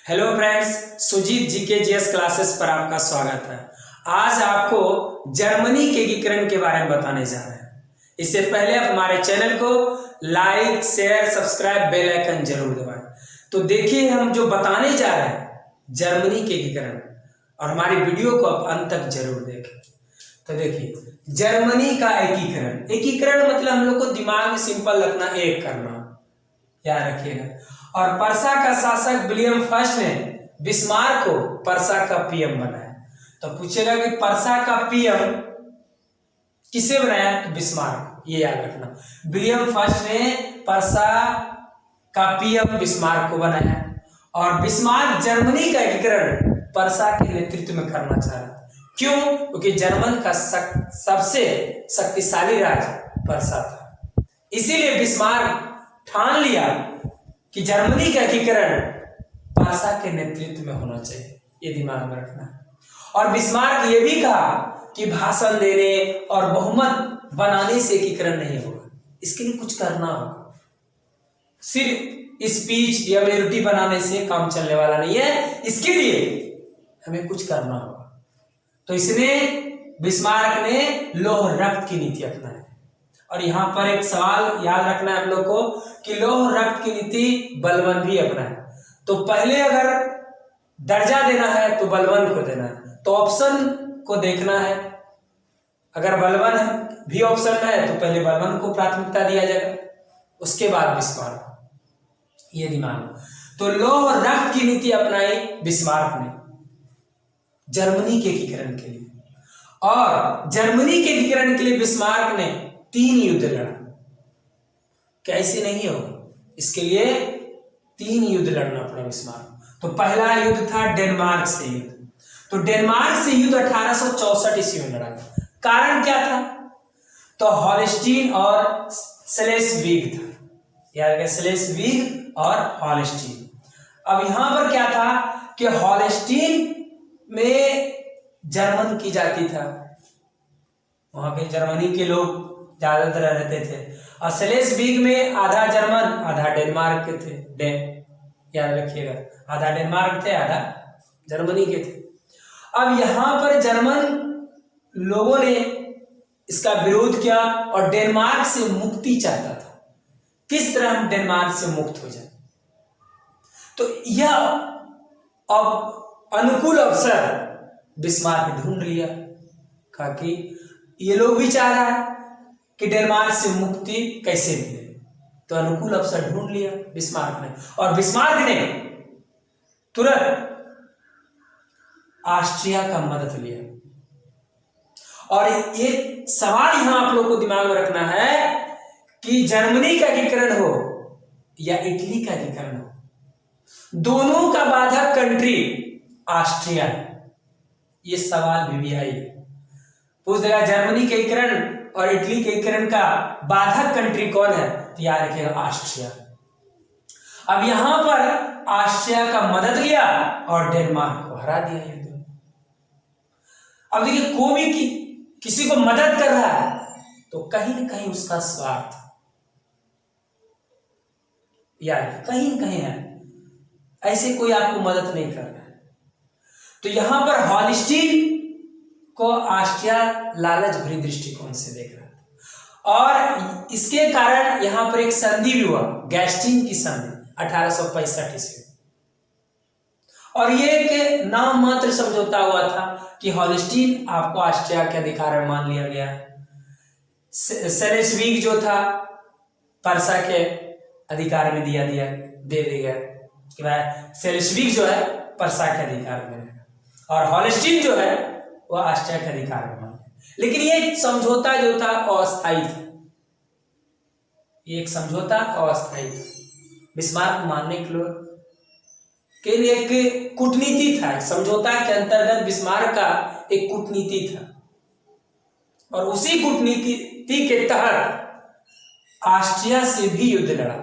Hello friends, Sujeet GK GS classes पर आपका स्वागत है। आज आपको जर्मनी के एकीकरण के बारे में बताने जा रहे हैं। इससे पहले आप हमारे चैनल को like, share, subscribe, bell icon जरूर दबाएं। तो देखिए, हम जो बताने जा रहे हैं जर्मनी के एकीकरण, और हमारी वीडियो को आप अंत तक जरूर देखें। तो देखिए, जर्मनी का एकीकरण मतलब हम लोग को दिमाग में सिंपल रखना, एक करना, याद रखिएगा। और पर्सा का शासक विलियम फर्स्ट ने बिस्मार्क को पर्सा का पीएम बनाया। तो पूछेगा कि पर्सा का पीएम किसे बनाया? तो बिस्मार्क, ये याद रखना। विलियम फर्स्ट ने पर्सा का पीएम बिस्मार्क को बनाया, और बिस्मार्क जर्मनी का एकीकरण पर्सा के नेतृत्व में करना चाह रहा। क्यों? क्योंकि जर्मन का सबसे शक्तिशाली राज्य पर्सा था। इसीलिए बिस्मार्क ठान लिया कि जर्मनी का एकीकरण पर्सा के नेतृत्व में होना चाहिए। ये दिमाग में रखना है। और बिस्मार्क ये भी कहा कि भाषण देने और बहुमत बनाने से एकीकरण नहीं होगा, इसके लिए कुछ करना होगा। सिर्फ स्पीच या मेजोरिटी बनाने से काम चलने वाला नहीं है, इसके लिए हमें कुछ करना होगा। तो इसने बिस्मार्क ने लौह रक्त की नीति अपनाई। और यहाँ पर एक सवाल याद रखना है आप लोग को कि लौह रक्त की नीति बलबन भी अपनाए। तो पहले अगर दर्जा देना है तो बलबन को देना है, तो ऑप्शन को देखना है। अगर बलबन भी ऑप्शन में है तो पहले बलबन को प्राथमिकता दिया जाएगा, उसके बाद बिस्मार्क। ये दिमाग। तो लौह रक्त की नीति अपनाई बिस्मार्क ने जर्मनी के एकीकरण के लिए। और जर्मनी के एकीकरण के लिए बिस्मार्क ने 3 युद्ध लड़ा। कैसे नहीं होगा, इसके लिए 3 युद्ध लड़ना पड़ा बिस्मार्क। तो पहला युद्ध था डेनमार्क से युद्ध। तो डेनमार्क से युद्ध 1864 ईस्वी में लड़ा गया। कारण क्या था? तो हॉलस्टीन और स्लेस्विग था। याद रखिए, स्लेस्विग और हॉलस्टीन। अब यहां पर क्या था कि हॉलस्टीन में जर्मन की जाति था, वहां पे जर्मनी के लोग ज्यादातर रहते थे। और स्लेस्विग में आधा जर्मन आधा डेनमार्क के थे। याद रखिएगा, आधा डेनमार्क थे, आधा जर्मनी के थे। अब यहां पर जर्मन लोगों ने इसका विरोध किया और डेनमार्क से मुक्ति चाहता था। किस तरह हम डेनमार्क से मुक्त हो जाए? तो यह अब अनुकूल अवसर बिस्मार्क ने ढूंढ लिया। कहा कि ये लोग भी चाह रहा है कि डेनमार्क से मुक्ति कैसे मिले, तो अनुकूल अवसर ढूंढ लिया बिस्मार्क ने। और बिस्मार्क ने तुरंत ऑस्ट्रिया का मदद लिया। और एक सवाल यहां आप लोग को दिमाग में रखना है कि जर्मनी का एकीकरण हो या इटली का एकीकरण हो, दोनों का बाधक कंट्री ऑस्ट्रिया। ये सवाल भी आई, पूछ देगा जर्मनी के एकीकरण और इटली के एकीकरण का बाधक कंट्री कौन है? तो याद रखिएगा, ऑस्ट्रिया। अब यहां पर ऑस्ट्रिया का मदद लिया और डेनमार्क को हरा दिया युद्ध में। अब देखिए, कोई भी किसी को मदद कर रहा है तो कहीं न कहीं उसका स्वार्थ, याद कहीं न कहीं है, ऐसे कोई आपको मदद नहीं कर रहा है। तो यहां पर हॉलस्टीन को ऑस्ट्रिया लालच भरी दृष्टिकोण से देख रहा था, और इसके कारण यहां पर एक संधि भी हुआ, गैस्टिन की संधि 1865 ईस्वी। और ये एक नाम मात्र समझौता हुआ था कि हॉलस्टीन आपको ऑस्ट्रिया के अधिकार में मान लिया गया। स्लेस्विग जो था पर्सा के अधिकार में दे दिया कि भाई स्लेस्विग जो है पर्सा के अधिकार में है, और हॉलस्टीन जो है वह ऑस्ट्रिया के अधिकार में मान लिया। लेकिन ये समझौता जो था अस्थायी था। ये एक समझौता अस्थायी था। बिस्मार्क मानने के लिए एक कूटनीति था। समझौता के अंतर्गत बिस्मार्क का एक कूटनीति था, और उसी कूटनीति के तहत ऑस्ट्रिया से भी युद्ध लड़ा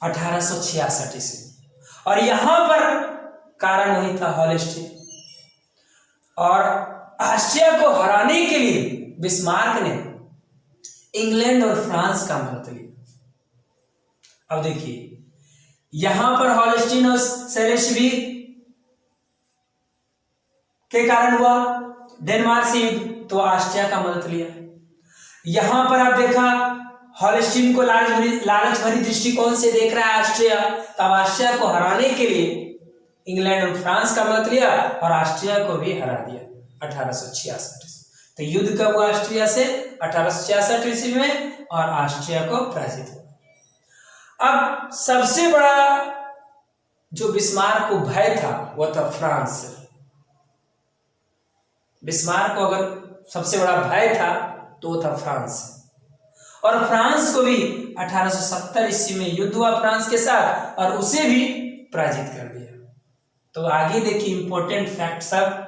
1866 ईस्वी। और यहां पर कारण वही था, हॉलस्टीन। और ऑस्ट्रिया को हराने के लिए बिस्मार्क ने इंग्लैंड और फ्रांस का मदद लिया। अब देखिए, यहां पर हॉलस्टीन और सेलेशवी के कारण हुआ डेनमार्क से युद्ध, तो ऑस्ट्रिया का मदद लिया। यहां पर आप देखा हॉलस्टीन को लालच भरी दृष्टिकोण से देख रहा है ऑस्ट्रिया, तब ऑस्ट्रिया को हराने के लिए इंग्लैंड और फ्रांस का मदद लिया और ऑस्ट्रिया को भी हरा दिया 1866। तो युद्ध कब हुआ ऑस्ट्रिया से? 1866 ईस्वी में, और ऑस्ट्रिया को पराजित हुआ। अब सबसे बड़ा जो बिस्मार्क को भय था वो था फ्रांस से। बिस्मार्क को अगर सबसे बड़ा भय था तो वो था फ्रांस से, और फ्रांस को भी 1870 ईस्वी में युद्ध हुआ फ्रांस के साथ और उसे भी पराजित कर दिया। तो आगे देखिए इंपॉर्टेंट फैक्ट सब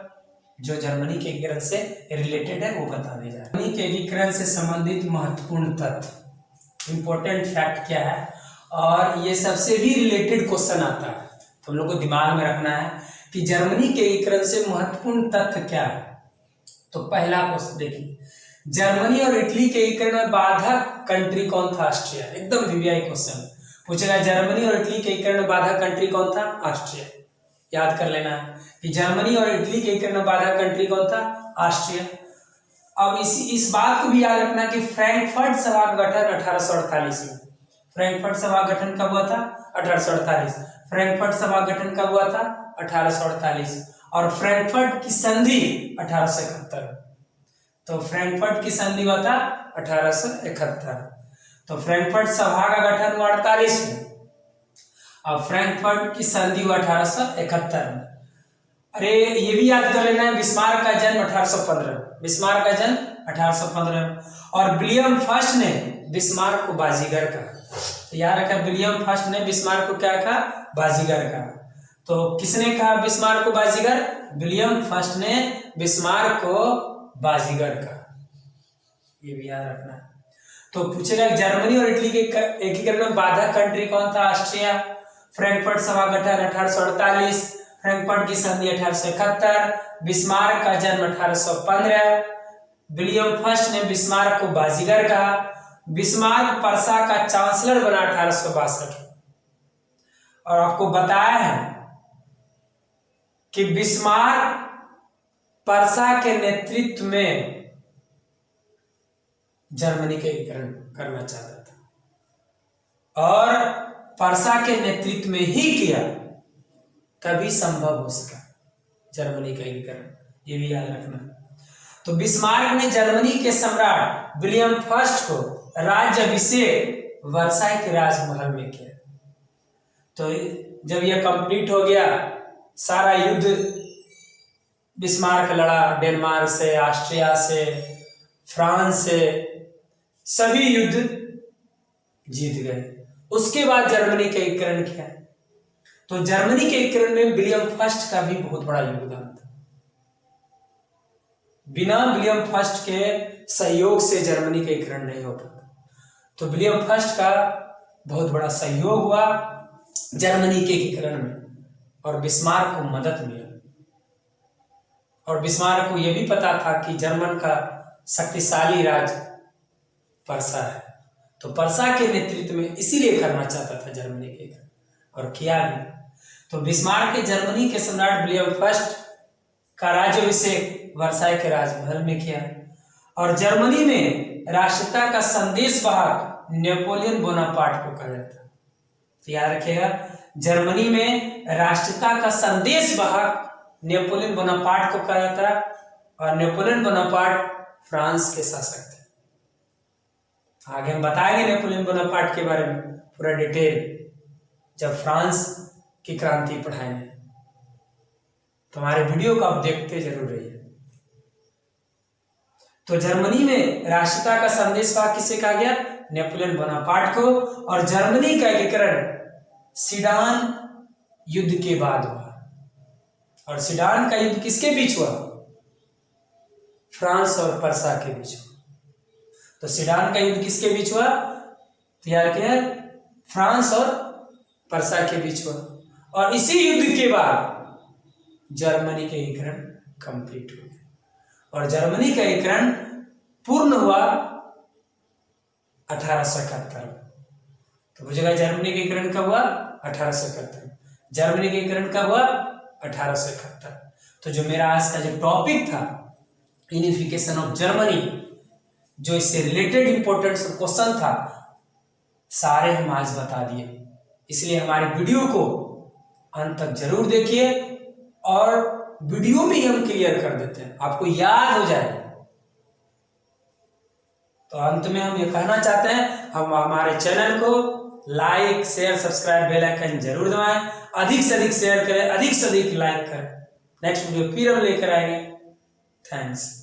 जो जर्मनी के एकीकरण से रिलेटेड है वो बताने जा रहे हैं। जर्मनी के एकीकरण से संबंधित महत्वपूर्ण तथ्य, इंपॉर्टेंट फैक्ट क्या है, और ये सबसे भी रिलेटेड क्वेश्चन आता है, तो हम लोग को दिमाग में रखना है कि जर्मनी के एकीकरण से महत्वपूर्ण तथ्य क्या है। तो पहला क्वेश्चन देखिए, जर्मनी और इटली के एकीकरण में बाधक कंट्री कौन था? ऑस्ट्रिया। एकदम वीवीआई क्वेश्चन पूछेगा, जर्मनी और इटली के एकीकरण में बाधक कंट्री कौन था? ऑस्ट्रिया। याद कर लेना है कि जर्मनी और इटली के एकीकरण में बाधक कंट्री कौन था? ऑस्ट्रिया। अब इस बात को भी याद रखना कि फ्रैंकफर्ट सभा का गठन 1848 में। फ्रैंकफर्ट सभा गठन कब हुआ था? 1848। फ्रैंकफर्ट सभा गठन कब हुआ था? 1848। और फ्रैंकफर्ट की संधि 1871। तो फ्रैंकफर्ट की संधि हुआ था 1871। तो फ्रैंकफर्ट सभा का गठन हुआ 48 में, अब फ्रैंकफर्ट की संधि हुआ 1871 में। अरे ये भी याद कर लेना है, बिस्मार्क का जन्म 1815। बिस्मार्क का जन्म 1815 में, और विलियम फर्स्ट ने बिस्मार्क को बाजीगर कहा। तो याद रखा, विलियम फर्स्ट ने बिस्मार्क को क्या कहा? बाजीगर कहा। तो किसने कहा बिस्मार्क को बाजीगर? विलियम फर्स्ट ने बिस्मार्क को बाजीगर कहा, ये भी याद रखना है। तो पूछेगा जर्मनी और इटली के एकीकरण में बाधक कंट्री कौन था? ऑस्ट्रिया। फ्रैंकफर्ट सभा गठन 1848, फ्रैंकफर्ट की संधि 1871, बिस्मार्क का जन्म 1815, विलियम फर्स्ट ने बिस्मार्क को बाजीगर कहा, बिस्मार्क पर्सा का चांसलर बना 1862। और आपको बताया है कि बिस्मार्क पर्सा के नेतृत्व में जर्मनी का एकीकरण करना चाहता था, और पर्सा के नेतृत्व में ही किया, तभी संभव हो सका जर्मनी का एकीकरण, ये भी याद रखना। तो बिस्मार्क ने जर्मनी के सम्राट विलियम फर्स्ट को राज्य अभिषेक वर्साई के राजमहल में किया। तो जब यह कंप्लीट हो गया, सारा युद्ध बिस्मार्क लड़ा, डेनमार्क से, ऑस्ट्रिया से, फ्रांस से, सभी युद्ध जीत गए। उसके बाद जर्मनी का एकीकरण किया। तो जर्मनी के एकीकरण में विलियम फर्स्ट का भी बहुत बड़ा योगदान था। बिना विलियम फर्स्ट के सहयोग से जर्मनी का एकीकरण नहीं हो पाता। तो विलियम फर्स्ट का बहुत बड़ा सहयोग हुआ जर्मनी के एकीकरण में, और बिस्मार्क को मदद मिला। और बिस्मार्क को यह भी पता था कि जर्मन का शक्तिशाली राज पर्सा है, तो पर्सा के नेतृत्व में इसीलिए करना चाहता था जर्मनी के एकीकरण, और किया भी। तो बिस्मार्क के जर्मनी के सम्राट विलियम फर्स्ट का राज्याभिषेक वर्साई के राजमहल में किया, और जर्मनी में राष्ट्रीयता का संदेश वाहक नेपोलियन बोनापार्ट को कहा जाता है। तो याद रखिएगा, जर्मनी में राष्ट्रीयता का संदेश वाहक नेपोलियन बोनापार्ट को कहा जाता है, और नेपोलियन बोनापार्ट फ्रांस के शासक थे। आगे हम बताएंगे नेपोलियन बोनापार्ट के बारे में पूरा डिटेल जब फ्रांस की क्रांति पढ़ाएंगे। तो हमारे वीडियो को आप देखते जरूर रहिए। तो जर्मनी में राष्ट्रीयता का संदेश वाहक किसे कहा गया? नेपोलियन बोनापार्ट को। और जर्मनी का एकीकरण सीडान युद्ध के बाद हुआ। और सीडान का युद्ध किसके बीच हुआ? फ्रांस और पर्सा के बीच हुआ। तो सीडान का युद्ध किसके बीच हुआ? तो याद रखिए, फ्रांस और पर्सा के बीच हुआ। और इसी युद्ध के बाद जर्मनी का एकीकरण कंप्लीट हो गया, और जर्मनी का एकीकरण पूर्ण हुआ 1871। तो बुझेगा जर्मनी का एकीकरण कब हुआ? 1871। जर्मनी का एकीकरण कब हुआ? 1871। तो जो मेरा आज का जो टॉपिक था यूनिफिकेशन ऑफ जर्मनी, जो इससे रिलेटेड इंपॉर्टेंट क्वेश्चन था, सारे हम आज बता दिए। इसलिए हमारे वीडियो को अंत तक जरूर देखिए और वीडियो में ही हम क्लियर कर देते हैं, आपको याद हो जाए। तो अंत में हम ये कहना चाहते हैं, हम हमारे चैनल को like share subscribe bell icon जरूर दबाएं, अधिक से अधिक शेयर करें, अधिक से अधिक लाइक करें। नेक्स्ट वीडियो फिर हम लेकर आएंगे। थैंक्स।